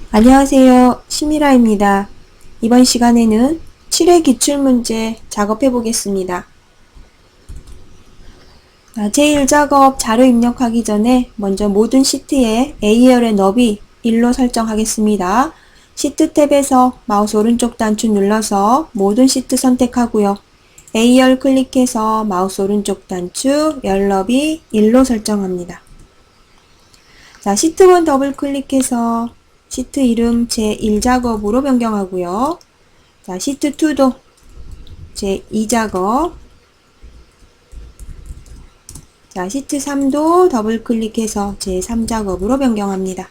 안녕하세요. 심미라입니다. 이번 시간에는 7회 기출문제 작업해 보겠습니다. 제1작업 자료 입력하기 전에 먼저 모든 시트에 A열의 너비 1로 설정하겠습니다. 시트 탭에서 마우스 오른쪽 단추 눌러서 모든 시트 선택하고요. A열 클릭해서 마우스 오른쪽 단추 열 너비 1로 설정합니다. 시트 1 더블 클릭해서 시트 이름 제1작업으로 변경하고요. 시트 2도 제2작업. 시트 3도 더블 클릭해서 제3작업으로 변경합니다.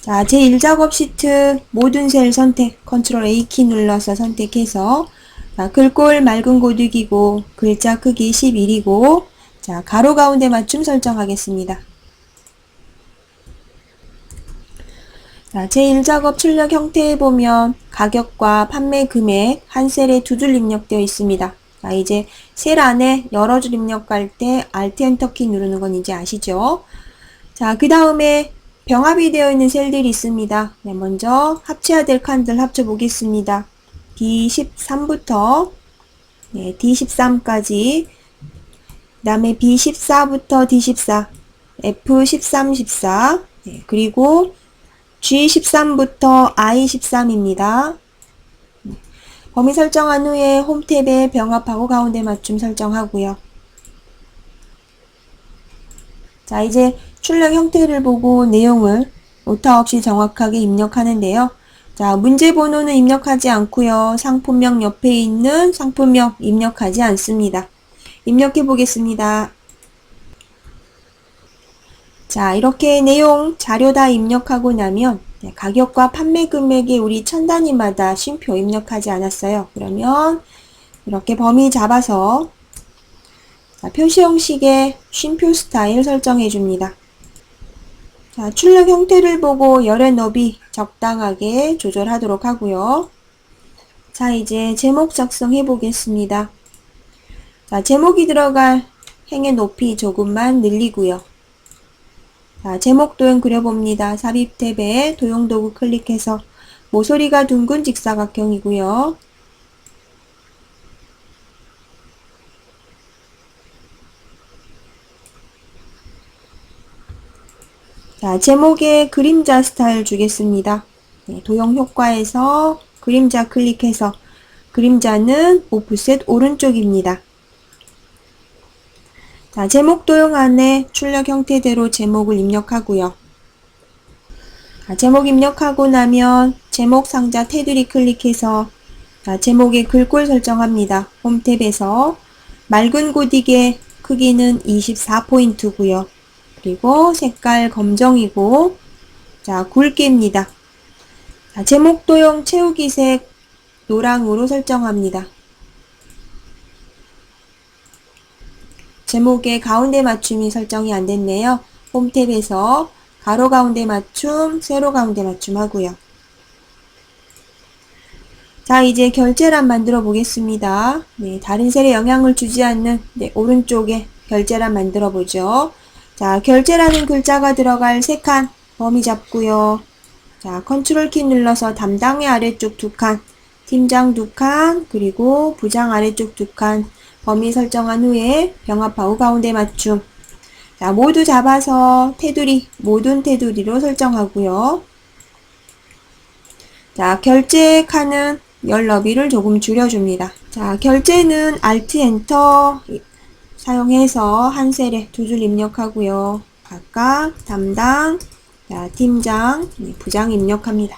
제1작업 시트 모든 셀 선택, 컨트롤 A키 눌러서 선택해서 글꼴 맑은 고딕이고 글자 크기 11이고 가로 가운데 맞춤 설정하겠습니다. 제1작업 출력 형태에 보면 가격과 판매 금액 한 셀에 두 줄 입력되어 있습니다. 이제 셀 안에 여러 줄 입력할 때 Alt 엔터키 누르는 건 이제 아시죠? 그 다음에 병합이 되어 있는 셀들이 있습니다. 먼저 합쳐야 될 칸들 합쳐 보겠습니다. D13부터 D13까지, 그 다음에 B14부터 D14, F13, 14, 그리고 G13부터 I13입니다. 범위 설정한 후에 홈 탭에 병합하고 가운데 맞춤 설정하고요. 이제 출력 형태를 보고 내용을 오타 없이 정확하게 입력하는데요. 문제 번호는 입력하지 않고요. 상품명 옆에 있는 상품명 입력하지 않습니다. 입력해 보겠습니다. 이렇게 내용 자료 다 입력하고 나면 가격과 판매 금액에 우리 천 단위마다 쉼표 입력하지 않았어요. 그러면 이렇게 범위 잡아서 표시 형식의 쉼표 스타일 설정해 줍니다. 출력 형태를 보고 열의 너비 적당하게 조절하도록 하고요. 이제 제목 작성해 보겠습니다. 제목이 들어갈 행의 높이 조금만 늘리고요. 제목 도형 그려봅니다. 삽입 탭에 도형 도구 클릭해서 모서리가 둥근 직사각형이고요. 제목에 그림자 스타일 주겠습니다. 도형 효과에서 그림자 클릭해서 그림자는 오프셋 오른쪽입니다. 제목 도형 안에 출력 형태대로 제목을 입력하고요. 제목 입력하고 나면 제목 상자 테두리 클릭해서 제목의 글꼴 설정합니다. 홈 탭에서 맑은 고딕의 크기는 24포인트고요. 그리고 색깔 검정이고 굵게입니다. 제목 도형 채우기 색 노랑으로 설정합니다. 제목의 가운데 맞춤이 설정이 안 됐네요. 홈 탭에서 가로 가운데 맞춤, 세로 가운데 맞춤 하고요. 이제 결제란 만들어 보겠습니다. 다른 셀에 영향을 주지 않는 오른쪽에 결제란 만들어 보죠. 결제라는 글자가 들어갈 3칸 범위 잡고요. 컨트롤 키 눌러서 담당의 아래쪽 2칸, 팀장 2칸, 그리고 부장 아래쪽 2칸 범위 설정한 후에 병합하고 가운데 맞춤. 모두 잡아서 테두리, 모든 테두리로 설정하고요. 결제 칸은 열 너비를 조금 줄여줍니다. 결제는 Alt 엔터 사용해서 한 셀에 두 줄 입력하고요. 각각 담당, 팀장, 부장 입력합니다.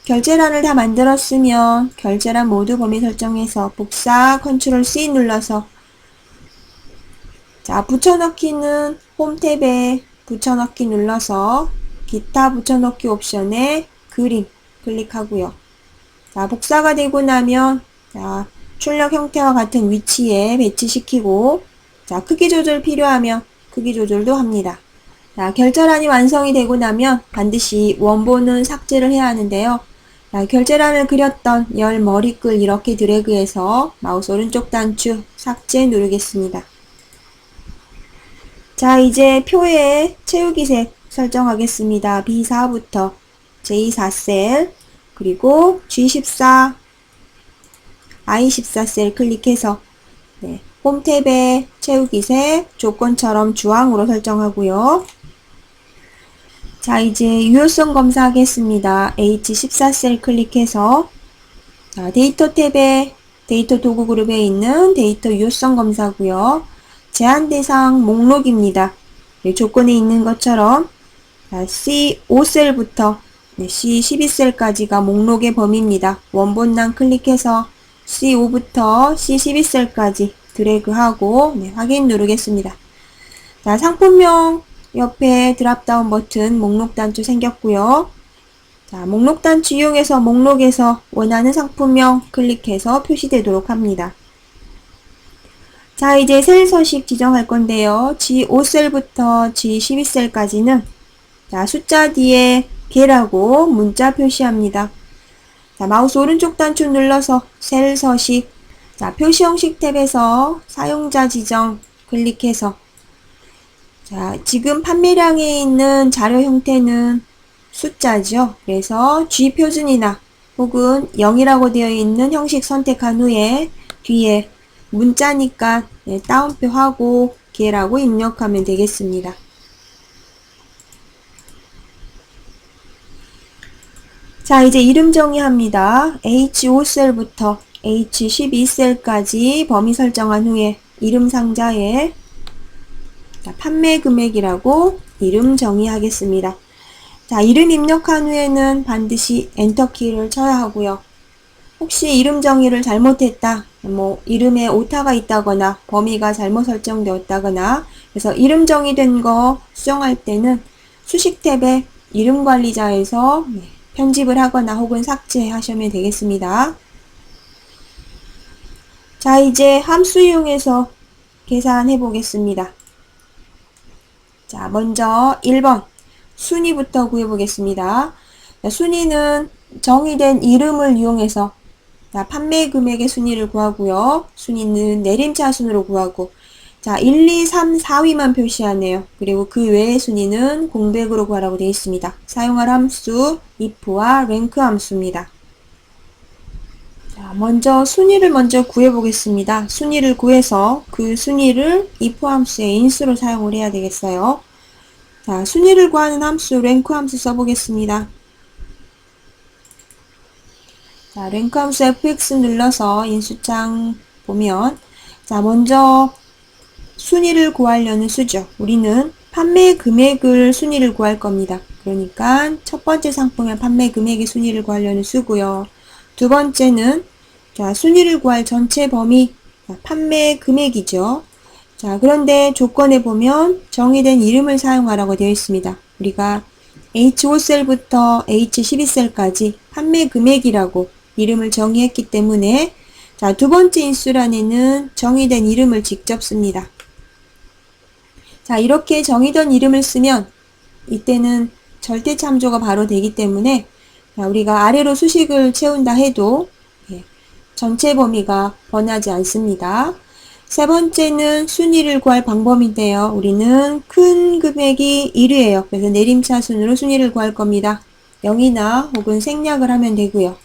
결제란을 다 만들었으면 결제란 모두 범위 설정해서 복사 컨트롤 C 눌러서 붙여넣기는 홈 탭에 붙여넣기 눌러서 기타 붙여넣기 옵션에 그림 클릭하고요. 복사가 되고 나면 출력 형태와 같은 위치에 배치시키고 크기 조절 필요하면 크기 조절도 합니다. 결제란이 완성이 되고 나면 반드시 원본은 삭제를 해야 하는데요. 결제란을 그렸던 열 머리글 이렇게 드래그해서 마우스 오른쪽 단추 삭제 누르겠습니다. 이제 표에 채우기 색 설정하겠습니다. B4부터 J4셀, 그리고 G14, I14셀 클릭해서 네, 홈 탭에 채우기 색 조건처럼 주황으로 설정하고요. 자, 이제 유효성 검사하겠습니다. H14셀 클릭해서 자, 데이터 탭에 데이터 도구 그룹에 있는 데이터 유효성 검사고요. 제한 대상 목록입니다. 네, 조건에 있는 것처럼 C5셀부터 C12셀까지가 목록의 범위입니다. 원본란 클릭해서 C5부터 C12셀까지 드래그하고 확인 누르겠습니다. 자, 상품명 옆에 드랍다운 버튼 목록 단추 생겼고요. 자, 목록 단추 이용해서 목록에서 원하는 상품명 클릭해서 표시되도록 합니다. 자, 이제 셀 서식 지정할 건데요. G5셀부터 G12셀까지는 자, 숫자 뒤에 개라고 문자 표시합니다. 자, 마우스 오른쪽 단추 눌러서 셀 서식, 자, 표시 형식 탭에서 사용자 지정 클릭해서 자, 지금 판매량에 있는 자료 형태는 숫자죠. 그래서 G 표준이나 혹은 0이라고 되어 있는 형식 선택한 후에 뒤에 문자니까 따옴표 하고 개라고 입력하면 되겠습니다. 자, 이제 이름 정의합니다. H5셀부터 H12셀까지 범위 설정한 후에 이름 상자에 판매 금액이라고 이름 정의하겠습니다. 자, 이름 입력한 후에는 반드시 엔터키를 쳐야 하고요. 혹시 이름 정의를 잘못했다, 이름에 오타가 있다거나 범위가 잘못 설정되었다거나 그래서 이름 정의된 거 수정할 때는 수식 탭에 이름 관리자에서 편집을 하거나 혹은 삭제하시면 되겠습니다. 자, 이제 함수 이용해서 계산해 보겠습니다. 자, 먼저 1번 순위부터 구해 보겠습니다. 순위는 정의된 이름을 이용해서 판매 금액의 순위를 구하고요. 순위는 내림차순으로 구하고 자, 1, 2, 3, 4위만 표시하네요. 그리고 그 외의 순위는 공백으로 구하라고 되어 있습니다. 사용할 함수 if와 rank 함수입니다. 자, 먼저 순위를 먼저 구해 보겠습니다. 순위를 구해서 그 순위를 if 함수의 인수로 사용을 해야 되겠어요. 자, 순위를 구하는 함수 rank 함수 써보겠습니다. 자, rank 함수 fx 눌러서 인수창 보면 자, 먼저 순위를 구하려는 수죠. 우리는 판매 금액을 순위를 구할 겁니다. 그러니까 첫 번째 상품의 판매 금액의 순위를 구하려는 수고요. 두 번째는 자, 순위를 구할 전체 범위 판매 금액이죠. 자, 그런데 조건에 보면 정의된 이름을 사용하라고 되어 있습니다. 우리가 H5셀부터 H12셀까지 판매 금액이라고 이름을 정의했기 때문에 자, 두 번째 인수란에는 정의된 이름을 직접 씁니다. 자, 이렇게 정의된 이름을 쓰면 이때는 절대 참조가 바로 되기 때문에 자, 우리가 아래로 수식을 채운다 해도 전체 범위가 번하지 않습니다. 세 번째는 순위를 구할 방법인데요. 우리는 큰 금액이 1위예요. 그래서 내림차순으로 순위를 구할 겁니다. 0이나 혹은 생략을 하면 되고요.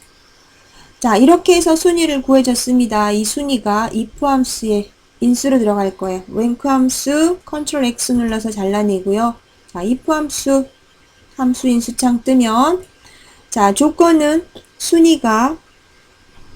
자, 이렇게 해서 순위를 구해줬습니다. 이 순위가 if 함수에 인수로 들어갈 거예요. rank 함수 Ctrl X 눌러서 잘라내고요. 자, if 함수 인수창 뜨면 자, 조건은 순위가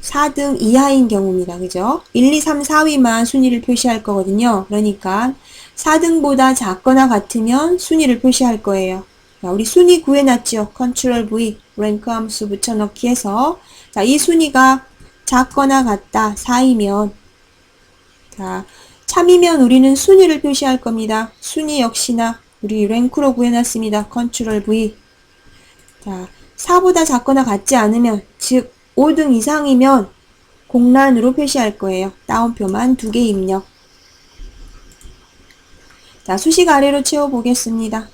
4등 이하인 경우입니다. 그죠? 1, 2, 3, 4위만 순위를 표시할 거거든요. 그러니까 4등보다 작거나 같으면 순위를 표시할 거예요. 자, 우리 순위 구해놨죠? Ctrl V, rank 함수 붙여넣기 해서 자, 이 순위가 작거나 같다, 4이면 자, 참이면 우리는 순위를 표시할 겁니다. 순위 역시나 우리 랭크로 구해놨습니다. Ctrl V. 자, 4보다 작거나 같지 않으면, 즉 5등 이상이면 공란으로 표시할 거예요. 따옴표만 2개 입력. 자, 수식 아래로 채워보겠습니다.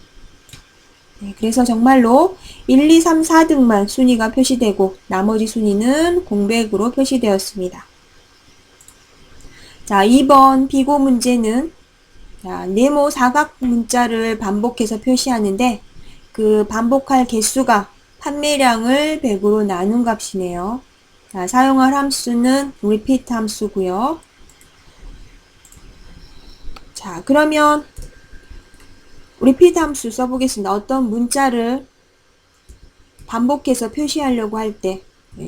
네, 그래서 정말로 1, 2, 3, 4등만 순위가 표시되고 나머지 순위는 공백으로 표시되었습니다. 자, 2번 비고 문제는 자, 네모 사각 문자를 반복해서 표시하는데 그 반복할 개수가 판매량을 100으로 나눈 값이네요. 자, 사용할 함수는 repeat 함수고요. 자, 그러면 repeat 함수 써보겠습니다. 어떤 문자를 반복해서 표시하려고 할 때,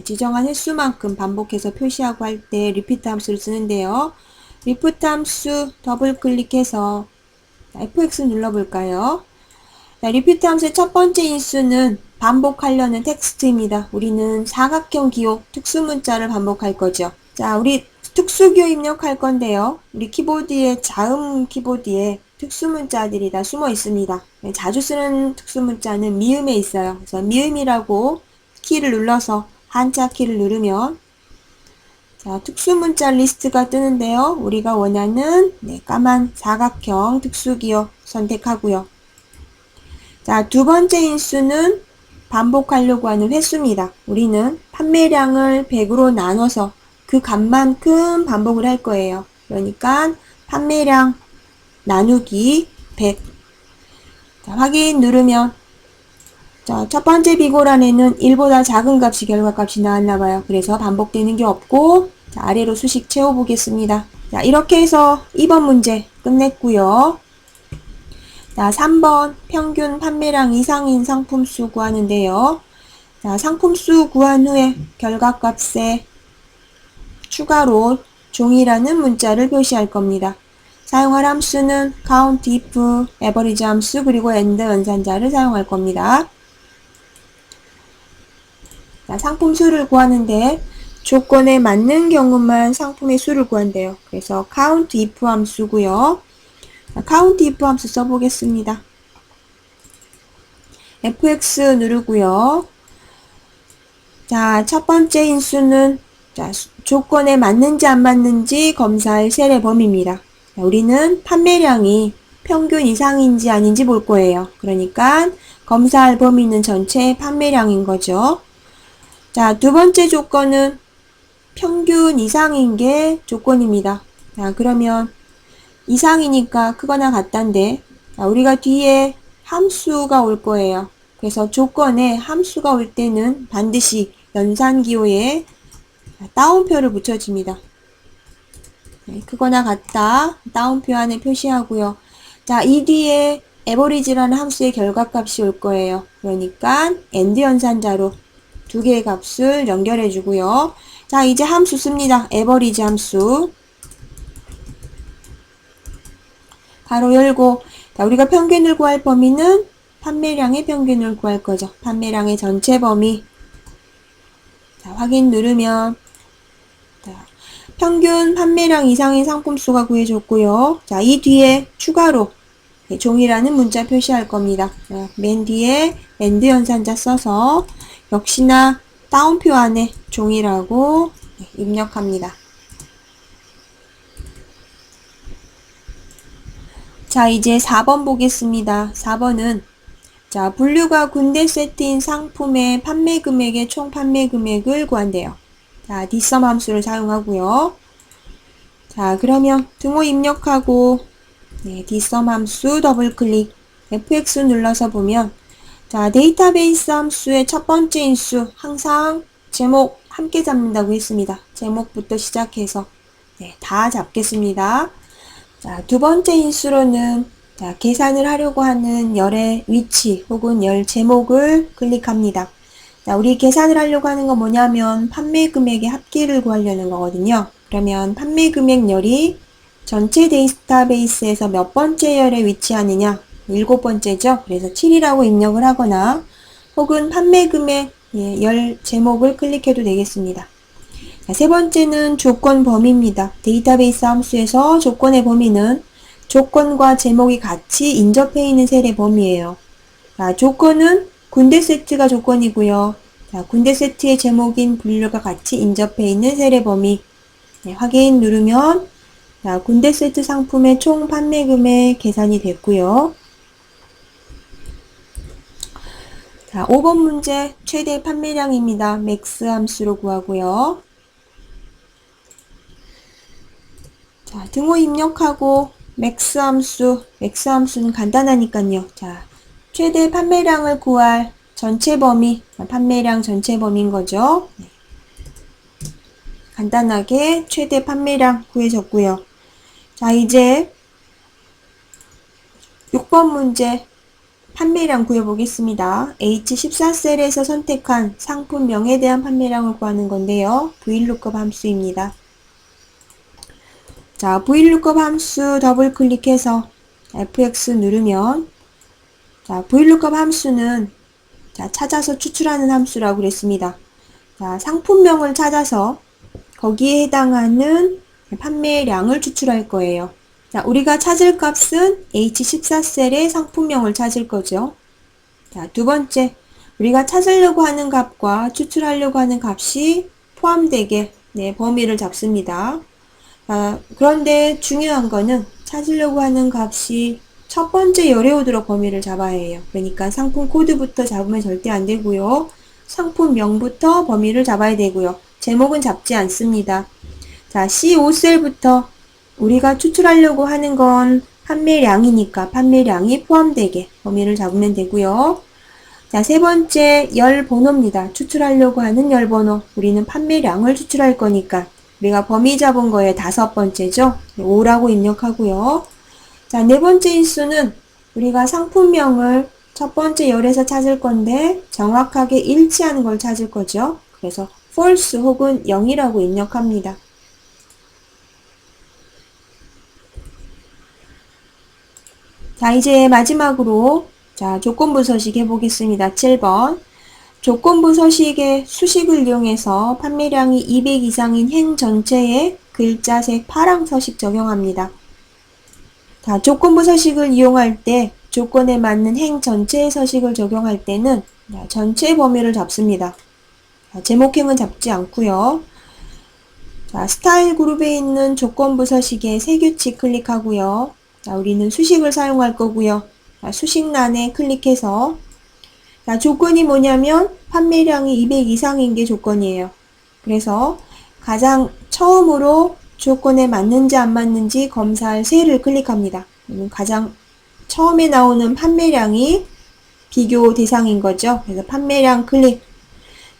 지정한 횟수만큼 반복해서 표시하고 할 때 repeat 함수를 쓰는데요. repeat 함수 더블 클릭해서 fx 눌러볼까요? 자, repeat 함수의 첫 번째 인수는 반복하려는 텍스트입니다. 우리는 사각형 기호 특수문자를 반복할 거죠. 자, 우리 특수기호 입력할 건데요. 우리 키보드에 자음 키보드에 특수문자들이 다 숨어 있습니다. 자주 쓰는 특수문자는 미음에 있어요. 그래서 미음이라고 키를 눌러서 한자 키를 누르면 자, 특수문자 리스트가 뜨는데요. 우리가 원하는 까만 사각형 특수기호 선택하고요. 자, 두 번째 인수는 반복하려고 하는 횟수입니다. 우리는 판매량을 100으로 나눠서 그 값만큼 반복을 할 거예요. 그러니까 판매량 나누기 100. 자, 확인 누르면 자, 첫 번째 비고란에는 1보다 작은 값이 결과값이 나왔나봐요. 그래서 반복되는 게 없고 자, 아래로 수식 채워보겠습니다. 자, 이렇게 해서 2번 문제 끝냈고요. 자, 3번 평균 판매량 이상인 상품수 구하는데요. 자, 상품수 구한 후에 결과값에 추가로 종이라는 문자를 표시할 겁니다. 사용할 함수는 count, if, average 함수 그리고 and 연산자를 사용할 겁니다. 자, 상품수를 구하는데 조건에 맞는 경우만 상품의 수를 구한대요. 그래서 count, if 함수고요. 자, count, if 함수 써보겠습니다. fx 누르고요. 자, 첫 번째 인수는 자, 조건에 맞는지 안 맞는지 검사할 셀의 범위입니다. 자, 우리는 판매량이 평균 이상인지 아닌지 볼 거예요. 그러니까 검사할 범위는 전체 판매량인 거죠. 자, 두 번째 조건은 평균 이상인 게 조건입니다. 자, 그러면 이상이니까 크거나 같단데 자, 우리가 뒤에 함수가 올 거예요. 그래서 조건에 함수가 올 때는 반드시 연산기호에 따옴표를 붙여줍니다. 네, 크거나 같다 따옴표 안에 표시하고요. 자, 이 뒤에 average라는 함수의 결과값이 올 거예요. 그러니까 and 연산자로 두 개의 값을 연결해 주고요. 자, 이제 함수 씁니다. average 함수 가로 열고 자, 우리가 평균을 구할 범위는 판매량의 평균을 구할 거죠. 판매량의 전체 범위 자, 확인 누르면 자, 평균 판매량 이상의 상품수가 구해줬고요. 자, 이 뒤에 추가로 종이라는 문자 표시할 겁니다. 자, 맨 뒤에 and 연산자 써서 역시나 따옴표 안에 종이라고 입력합니다. 자, 이제 4번 보겠습니다. 4번은 자, 분류가 군대 세트인 상품의 판매 금액의 총 판매 금액을 구한대요. 자, dsum 함수를 사용하고요. 자, 그러면 등호 입력하고 dsum 함수 더블 클릭 fx 눌러서 보면 자, 데이터베이스 함수의 첫 번째 인수 항상 제목 함께 잡는다고 했습니다. 제목부터 시작해서 다 잡겠습니다. 자, 두 번째 인수로는 자, 계산을 하려고 하는 열의 위치 혹은 열 제목을 클릭합니다. 자, 우리 계산을 하려고 하는 건 뭐냐면 판매 금액의 합계를 구하려는 거거든요. 그러면 판매 금액 열이 전체 데이터베이스에서 몇 번째 열에 위치하느냐? 7번째죠. 그래서 7이라고 입력을 하거나 혹은 판매 금액 열 제목을 클릭해도 되겠습니다. 자, 세 번째는 조건 범위입니다. 데이터베이스 함수에서 조건의 범위는 조건과 제목이 같이 인접해 있는 셀의 범위예요. 자, 조건은 군대 세트가 조건이고요. 자, 군대 세트의 제목인 분류가 같이 인접해 있는 셀의 범위 확인 누르면 자, 군대 세트 상품의 총 판매 금액 계산이 됐고요. 자, 5번 문제 최대 판매량입니다. 맥스 함수로 구하고요. 자, 등호 입력하고 맥스 함수는 간단하니까요. 자, 최대 판매량을 구할 전체 범위, 판매량 전체 범위인 거죠. 네. 간단하게 최대 판매량 구해줬고요. 자, 이제 6번 문제 판매량 구해보겠습니다. H14셀에서 선택한 상품명에 대한 판매량을 구하는 건데요. VLOOKUP 함수입니다. 자, VLOOKUP 함수 더블 클릭해서 FX 누르면, 자, VLOOKUP 함수는 자, 찾아서 추출하는 함수라고 그랬습니다. 자, 상품명을 찾아서 거기에 해당하는 판매량을 추출할 거예요. 자, 우리가 찾을 값은 H14셀의 상품명을 찾을 거죠. 자, 두 번째, 우리가 찾으려고 하는 값과 추출하려고 하는 값이 포함되게 범위를 잡습니다. 그런데 중요한 거는 찾으려고 하는 값이 첫 번째 열에 오도록 범위를 잡아야 해요. 그러니까 상품 코드부터 잡으면 절대 안 되고요. 상품명부터 범위를 잡아야 되고요. 제목은 잡지 않습니다. 자, C5셀부터 우리가 추출하려고 하는 건 판매량이니까 판매량이 포함되게 범위를 잡으면 되고요. 자, 세 번째 열 번호입니다. 추출하려고 하는 열 번호. 우리는 판매량을 추출할 거니까 우리가 범위 잡은 거에 다섯 번째죠. 5라고 입력하고요. 자, 네 번째 인수는 우리가 상품명을 첫 번째 열에서 찾을 건데 정확하게 일치하는 걸 찾을 거죠. 그래서 false 혹은 0이라고 입력합니다. 자, 이제 마지막으로 자, 조건부 서식 해보겠습니다. 7번. 조건부 서식의 수식을 이용해서 판매량이 200 이상인 행 전체에 글자색 파랑 서식 적용합니다. 자, 조건부 서식을 이용할 때 조건에 맞는 행 전체의 서식을 적용할 때는 전체 범위를 잡습니다. 자, 제목행은 잡지 않고요. 자, 스타일 그룹에 있는 조건부 서식의 세규칙 클릭하고요. 자, 우리는 수식을 사용할 거고요. 자, 수식란에 클릭해서 자, 조건이 뭐냐면 판매량이 200 이상인 게 조건이에요. 그래서 가장 처음으로 조건에 맞는지 안 맞는지 검사할 셀을 클릭합니다. 가장 처음에 나오는 판매량이 비교 대상인 거죠. 그래서 판매량 클릭.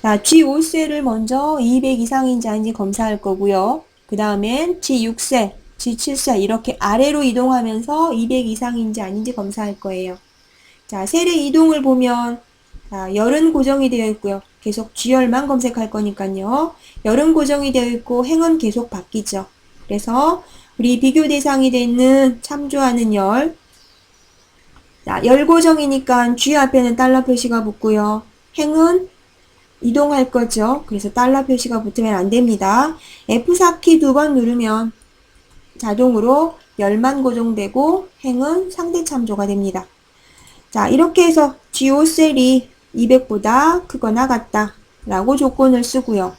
자, G5셀을 먼저 200 이상인지 아닌지 검사할 거고요. 그 다음엔 G6셀, G7셀 이렇게 아래로 이동하면서 200 이상인지 아닌지 검사할 거예요. 자, 셀의 이동을 보면 자, 열은 고정이 되어 있고요. 계속 G열만 검색할 거니까요. 열은 고정이 되어 있고 행은 계속 바뀌죠. 그래서 우리 비교 대상이 되는 참조하는 열. 자, 열 고정이니까 G 앞에는 달러 표시가 붙고요. 행은 이동할 거죠. 그래서 달러 표시가 붙으면 안 됩니다. F4키 두 번 누르면 자동으로 열만 고정되고 행은 상대 참조가 됩니다. 자, 이렇게 해서 G5셀이 200보다 크거나 같다 라고 조건을 쓰고요.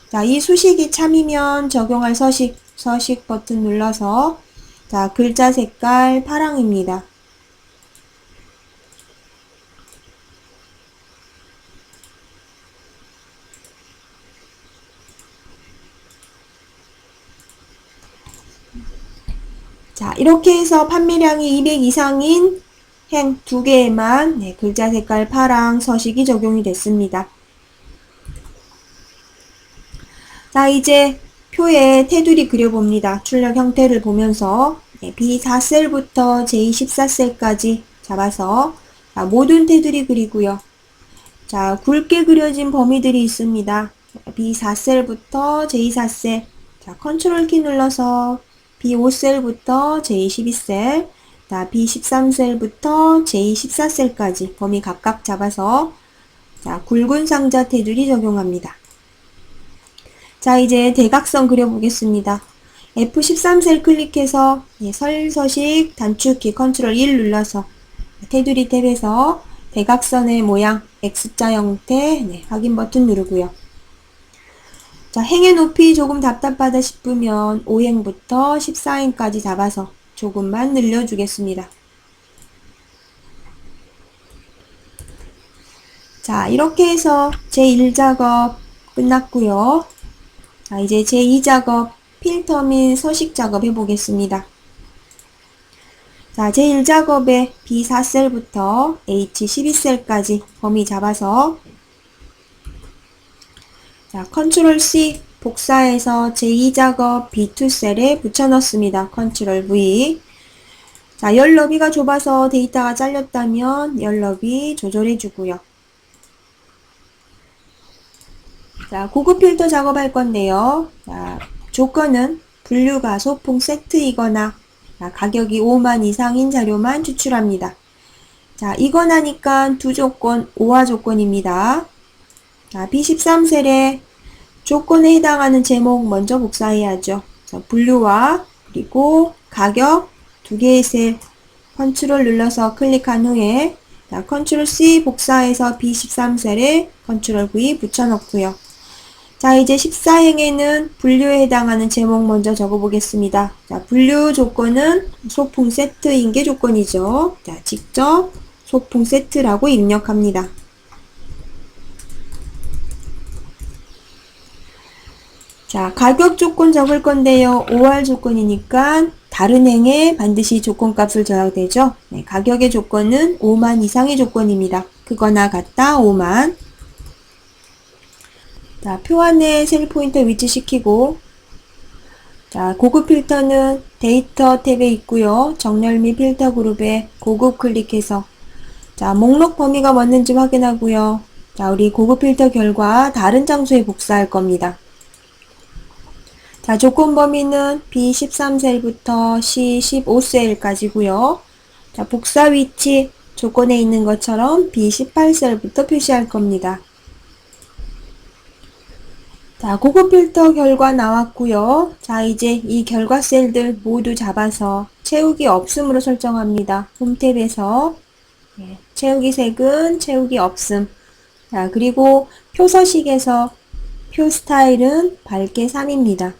자, 이 수식이 참이면 적용할 서식 버튼 눌러서 자, 글자 색깔 파랑입니다. 자, 이렇게 해서 판매량이 200 이상인 행 두 개에만 글자 색깔 파랑 서식이 적용이 됐습니다. 자, 이제 표에 테두리 그려봅니다. 출력 형태를 보면서 B4셀부터 J14셀까지 잡아서 자, 모든 테두리 그리고요. 자, 굵게 그려진 범위들이 있습니다. B4셀부터 J4셀. 자, 컨트롤 키 눌러서 B5셀부터 J12셀. 자, B13셀부터 J14셀까지 범위 각각 잡아서 자, 굵은 상자 테두리 적용합니다. 자, 이제 대각선 그려보겠습니다. F13셀 클릭해서 설서식 단축키 컨트롤 1 눌러서 테두리 탭에서 대각선의 모양 X자 형태 확인 버튼 누르고요. 자, 행의 높이 조금 답답하다 싶으면 5행부터 14행까지 잡아서 조금만 늘려주겠습니다. 자, 이렇게 해서 제1작업 끝났고요. 자, 이제 제2작업 필터 및 서식 작업 해보겠습니다. 자, 제1작업에 B4셀부터 H12셀까지 범위 잡아서 자, 컨트롤 C 복사해서 제2작업 B2셀에 붙여 넣습니다. 컨트롤 V. 자, 열 너비가 좁아서 데이터가 잘렸다면 열 너비 조절해 주고요. 자, 고급 필터 작업할 건데요. 자, 조건은 분류가 소폭 세트이거나 가격이 5만 이상인 자료만 추출합니다. 자, 이거나니까 두 조건, 5화 조건입니다. 자, B13셀에 조건에 해당하는 제목 먼저 복사해야죠. 자, 분류와 그리고 가격 두 개의 셀 컨트롤 눌러서 클릭한 후에 자, 컨트롤 C 복사해서 B13셀에 컨트롤 V 붙여넣고요. 자, 이제 14행에는 분류에 해당하는 제목 먼저 적어보겠습니다. 자, 분류 조건은 소풍 세트인 게 조건이죠. 자, 직접 소풍 세트라고 입력합니다. 자, 가격 조건 적을 건데요. 5할 조건이니까 다른 행에 반드시 조건값을 줘야 되죠. 네, 가격의 조건은 5만 이상의 조건입니다. 크거나 같다 5만. 자, 표 안에 셀 포인터 위치시키고 자, 고급 필터는 데이터 탭에 있고요. 정렬 및 필터 그룹에 고급 클릭해서 자, 목록 범위가 맞는지 확인하고요. 자, 우리 고급 필터 결과 다른 장소에 복사할 겁니다. 자, 조건 범위는 B13셀부터 C15셀까지고요. 자, 복사 위치 조건에 있는 것처럼 B18셀부터 표시할 겁니다. 자, 고급 필터 결과 나왔고요. 자, 이제 이 결과 셀들 모두 잡아서 채우기 없음으로 설정합니다. 홈 탭에서 채우기 색은 채우기 없음. 자, 그리고 표 서식에서 표 스타일은 밝게 3입니다.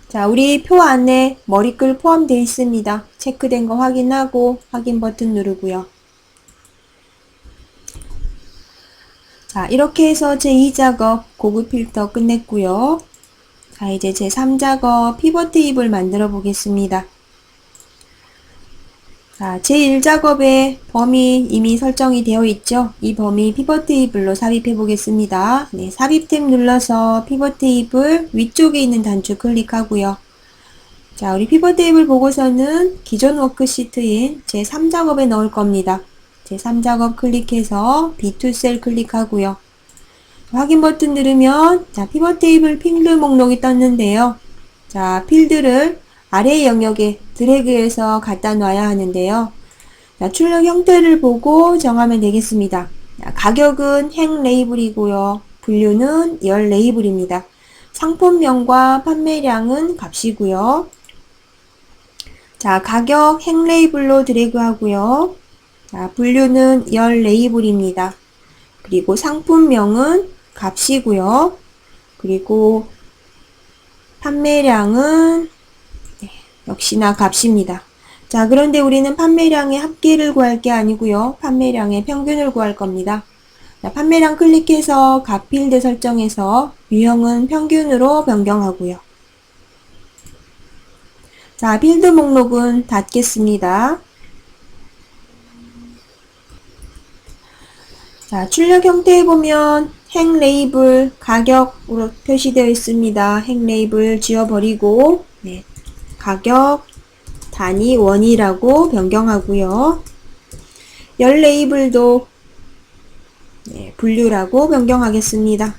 자, 우리 표 안에 머리글 포함되어 있습니다. 체크된 거 확인하고 확인 버튼 누르고요. 자, 이렇게 해서 제2작업 고급 필터 끝냈고요. 자, 이제 제3작업 피벗 테이블 만들어 보겠습니다. 자, 제1작업에 범위 이미 설정이 되어 있죠. 이 범위 피벗 테이블로 삽입해 보겠습니다. 네, 삽입 탭 눌러서 피벗 테이블 위쪽에 있는 단추 클릭하고요. 자, 우리 피벗 테이블 보고서는 기존 워크시트인 제3작업에 넣을 겁니다. 제3작업 클릭해서 B2셀 클릭하고요. 확인 버튼 누르면 자, 피벗 테이블 필드 목록이 떴는데요. 자, 필드를 아래 영역에 드래그해서 갖다 놔야 하는데요. 자, 출력 형태를 보고 정하면 되겠습니다. 자, 가격은 행 레이블이고요. 분류는 열 레이블입니다. 상품명과 판매량은 값이고요. 자, 가격 행 레이블로 드래그 하고요. 자, 분류는 열 레이블입니다. 그리고 상품명은 값이고요. 그리고 판매량은 역시나 값입니다. 자, 그런데 우리는 판매량의 합계를 구할 게 아니고요. 판매량의 평균을 구할 겁니다. 자, 판매량 클릭해서 값 필드 설정해서 유형은 평균으로 변경하고요. 자, 필드 목록은 닫겠습니다. 자, 출력 형태에 보면 행 레이블 가격으로 표시되어 있습니다. 행 레이블 지워버리고 네, 가격 단위 원이라고 변경하고요. 열 레이블도 네, 분류라고 변경하겠습니다.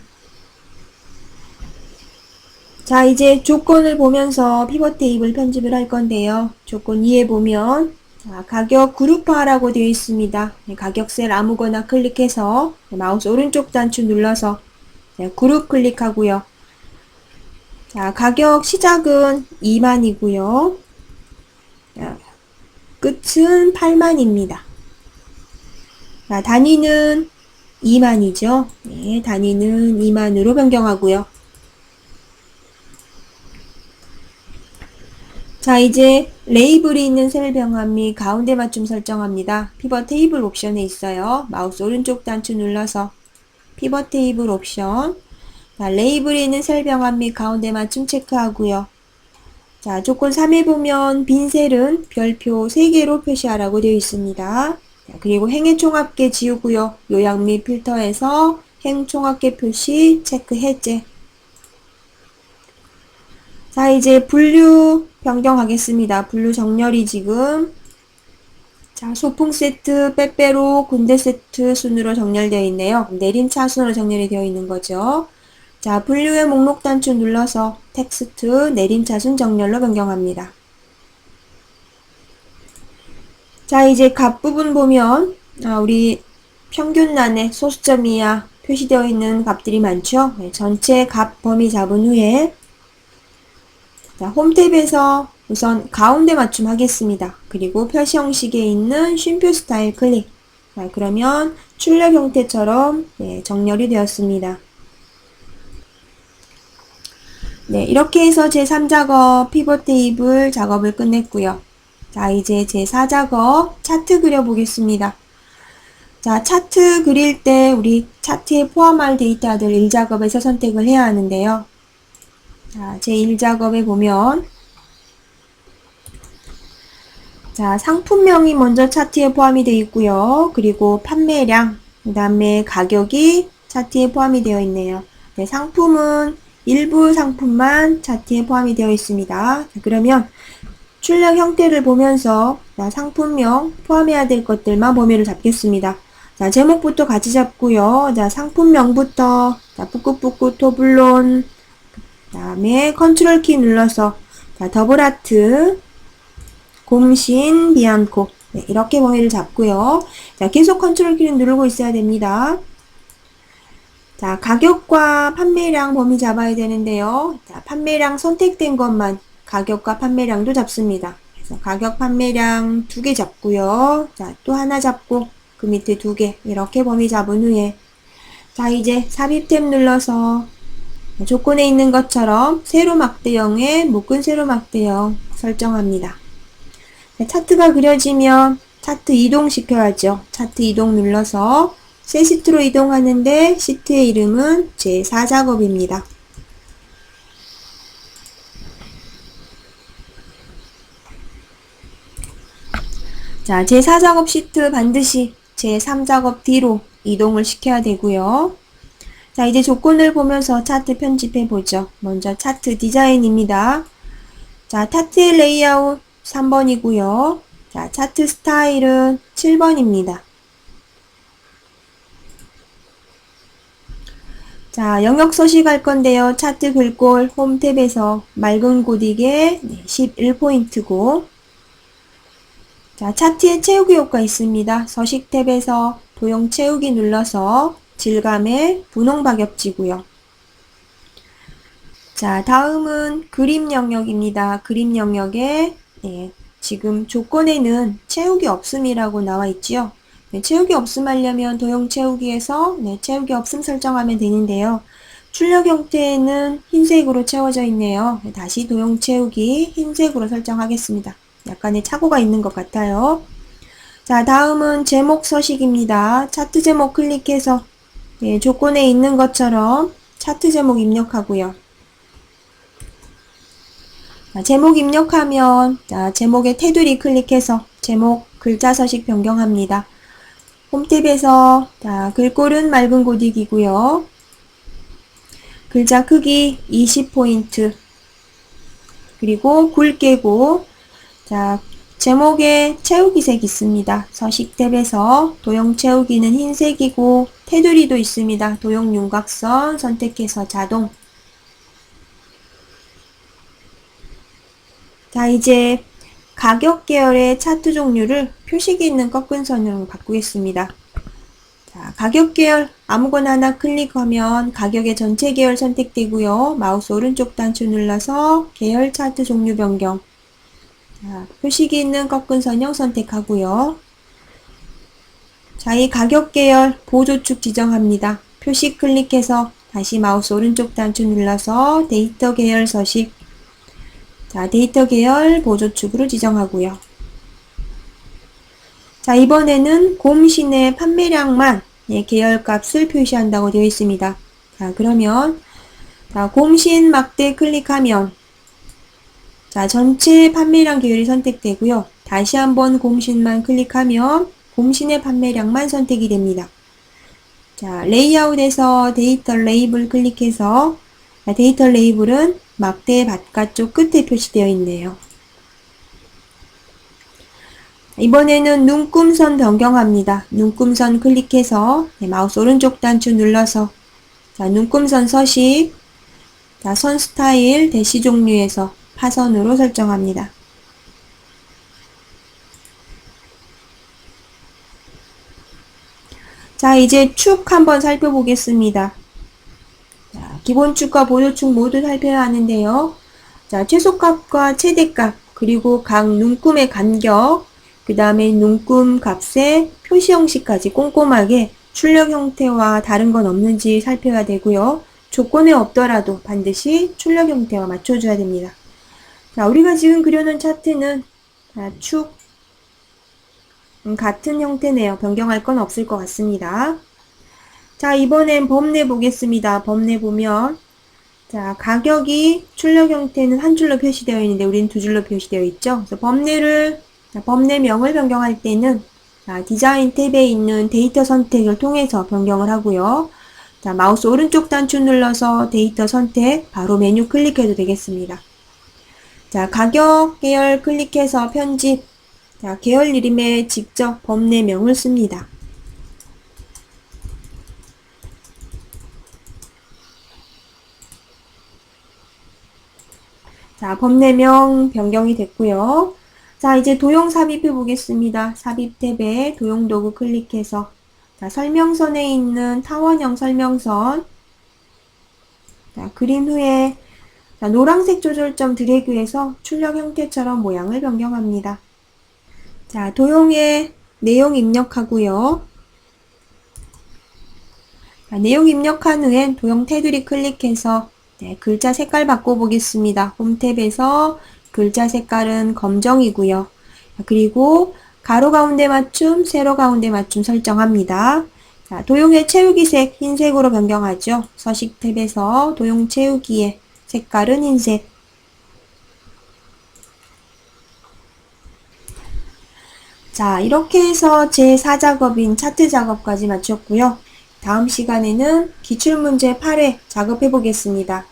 자, 이제 조건을 보면서 피벗 테이블 편집을 할 건데요. 조건 2에 보면 자, 가격 그룹화라고 되어 있습니다. 네, 가격 셀 아무거나 클릭해서 마우스 오른쪽 단추 눌러서 네, 그룹 클릭하고요. 자, 가격 시작은 2만이고요. 자, 끝은 8만입니다. 자, 단위는 2만이죠. 네, 단위는 2만으로 변경하고요. 자, 이제 레이블이 있는 셀 병합 및 가운데 맞춤 설정합니다. 피벗 테이블 옵션에 있어요. 마우스 오른쪽 단추 눌러서 피벗 테이블 옵션. 자, 레이블이 있는 셀 병합 및 가운데 맞춤 체크하고요. 자, 조건 3에 보면 빈 셀은 별표 3개로 표시하라고 되어 있습니다. 자, 그리고 행의 총합계 지우고요. 요약 및 필터에서 행 총합계 표시 체크 해제. 자, 이제 분류 변경하겠습니다. 분류 정렬이 지금 자, 소풍 세트, 빼빼로, 군대 세트 순으로 정렬되어 있네요. 내림차순으로 정렬이 되어 있는 거죠. 자, 분류의 목록 단추 눌러서 텍스트 내림차순 정렬로 변경합니다. 자, 이제 값 부분 보면 우리 평균란에 소수점 이하 표시되어 있는 값들이 많죠. 네, 전체 값 범위 잡은 후에 자, 홈 탭에서 우선 가운데 맞춤 하겠습니다. 그리고 표시 형식에 있는 쉼표 스타일 클릭. 자, 그러면 출력 형태처럼 네, 정렬이 되었습니다. 네, 이렇게 해서 제3작업 피벗 테이블 작업을 끝냈고요. 자, 이제 제4작업 차트 그려보겠습니다. 자, 차트 그릴 때 우리 차트에 포함할 데이터들 1작업에서 선택을 해야 하는데요. 자, 제1작업에 보면 자, 상품명이 먼저 차트에 포함이 되어 있고요. 그리고 판매량, 그 다음에 가격이 차트에 포함이 되어 있네요. 네, 상품은 일부 상품만 차트에 포함이 되어 있습니다. 자, 그러면 출력 형태를 보면서 자, 상품명 포함해야 될 것들만 범위를 잡겠습니다. 자, 제목부터 같이 잡고요. 자, 상품명부터 자, 뿌꾸뿌꾸 토블론 그 다음에 컨트롤 키 눌러서 자, 더블 하트 곰신 비안코 네, 이렇게 범위를 잡고요. 자, 계속 컨트롤 키를 누르고 있어야 됩니다. 자, 가격과 판매량 범위 잡아야 되는데요. 자, 판매량 선택된 것만 가격과 판매량도 잡습니다. 그래서 가격, 판매량 2개 잡고요. 자, 또 하나 잡고 그 밑에 2개 이렇게 범위 잡은 후에 자, 이제 삽입 탭 눌러서 조건에 있는 것처럼 세로 막대형에 묶은 세로 막대형 설정합니다. 자, 차트가 그려지면 차트 이동시켜야죠. 차트 이동 눌러서 새 시트로 이동하는데 시트의 이름은 제4작업입니다. 자, 제4작업 시트 반드시 제3작업 뒤로 이동을 시켜야 되고요. 자, 이제 조건을 보면서 차트 편집해 보죠. 먼저 차트 디자인입니다. 자, 차트의 레이아웃 3번이고요. 자, 차트 스타일은 7번입니다. 자, 영역 서식할 건데요. 차트 글꼴 홈 탭에서 맑은 고딕에 11포인트고 자, 차트에 채우기 효과 있습니다. 서식 탭에서 도형 채우기 눌러서 질감의 분홍 박엽지고요. 자, 다음은 그림 영역입니다. 그림 영역에 네, 지금 조건에는 채우기 없음이라고 나와 있지요. 네, 채우기 없음 하려면 도형 채우기에서 네, 채우기 없음 설정하면 되는데요. 출력 형태는 흰색으로 채워져 있네요. 네, 다시 도형 채우기 흰색으로 설정하겠습니다. 약간의 착오가 있는 것 같아요. 자, 다음은 제목 서식입니다. 차트 제목 클릭해서 네, 조건에 있는 것처럼 차트 제목 입력하고요. 자, 제목 입력하면 자, 제목의 테두리 클릭해서 제목 글자 서식 변경합니다. 홈 탭에서 자, 글꼴은 맑은 고딕이고요. 글자 크기 20포인트 그리고 굵게고 자, 제목에 채우기색 있습니다. 서식 탭에서 도형 채우기는 흰색이고 테두리도 있습니다. 도형 윤곽선 선택해서 자동. 자, 이제 가격 계열의 차트 종류를 표식이 있는 꺾은 선으로 바꾸겠습니다. 자, 가격 계열 아무거나 하나 클릭하면 가격의 전체 계열 선택되고요. 마우스 오른쪽 단추 눌러서 계열 차트 종류 변경. 자, 표식이 있는 꺾은 선형 선택하고요. 자, 이 가격 계열 보조축 지정합니다. 표식 클릭해서 다시 마우스 오른쪽 단추 눌러서 데이터 계열 서식. 자, 데이터 계열 보조축으로 지정하고요. 자, 이번에는 곰신의 판매량만 계열값을 표시한다고 되어 있습니다. 자, 그러면 자, 곰신 막대 클릭하면 자, 전체 판매량 계열이 선택되고요. 다시 한번 곰신만 클릭하면 곰신의 판매량만 선택이 됩니다. 자, 레이아웃에서 데이터 레이블 클릭해서 데이터 레이블은 막대 바깥쪽 끝에 표시되어 있네요. 이번에는 눈금선 변경합니다. 눈금선 클릭해서 마우스 오른쪽 단추 눌러서 자, 눈금선 서식, 자, 선 스타일 대시 종류에서 파선으로 설정합니다. 자, 이제 축 한번 살펴보겠습니다. 자, 기본축과 보조축 모두 살펴야 하는데요. 자, 최소값과 최대값, 그리고 각 눈금의 간격, 그 다음에 눈금 값의 표시 형식까지 꼼꼼하게 출력 형태와 다른 건 없는지 살펴야 되고요. 조건에 없더라도 반드시 출력 형태와 맞춰줘야 됩니다. 자, 우리가 지금 그려놓은 차트는 축 같은 형태네요. 변경할 건 없을 것 같습니다. 자, 이번엔 범내 보겠습니다. 범내 보면 자, 가격이 출력 형태는 한 줄로 표시되어 있는데 우리는 두 줄로 표시되어 있죠. 그래서 범내명을 변경할 때는 디자인 탭에 있는 데이터 선택을 통해서 변경을 하고요. 자, 마우스 오른쪽 단추 눌러서 데이터 선택, 바로 메뉴 클릭해도 되겠습니다. 자, 가격 계열 클릭해서 편집, 자, 계열 이름에 직접 범내명을 씁니다. 자, 범내명 변경이 됐고요. 자, 이제 도형 삽입해 보겠습니다. 삽입 탭에 도형 도구 클릭해서 자, 설명선에 있는 타원형 설명선 자, 그린 후에 자, 노란색 조절점 드래그해서 출력 형태처럼 모양을 변경합니다. 자, 도형에 내용 입력하고요. 자, 내용 입력한 후엔 도형 테두리 클릭해서 글자 색깔 바꿔보겠습니다. 홈 탭에서 글자 색깔은 검정이고요. 그리고 가로 가운데 맞춤, 세로 가운데 맞춤 설정합니다. 자, 도형의 채우기 색 흰색으로 변경하죠. 서식 탭에서 도형 채우기의 색깔은 흰색. 자, 이렇게 해서 제 4작업인 차트 작업까지 마쳤고요. 다음 시간에는 기출문제 8회 작업해 보겠습니다.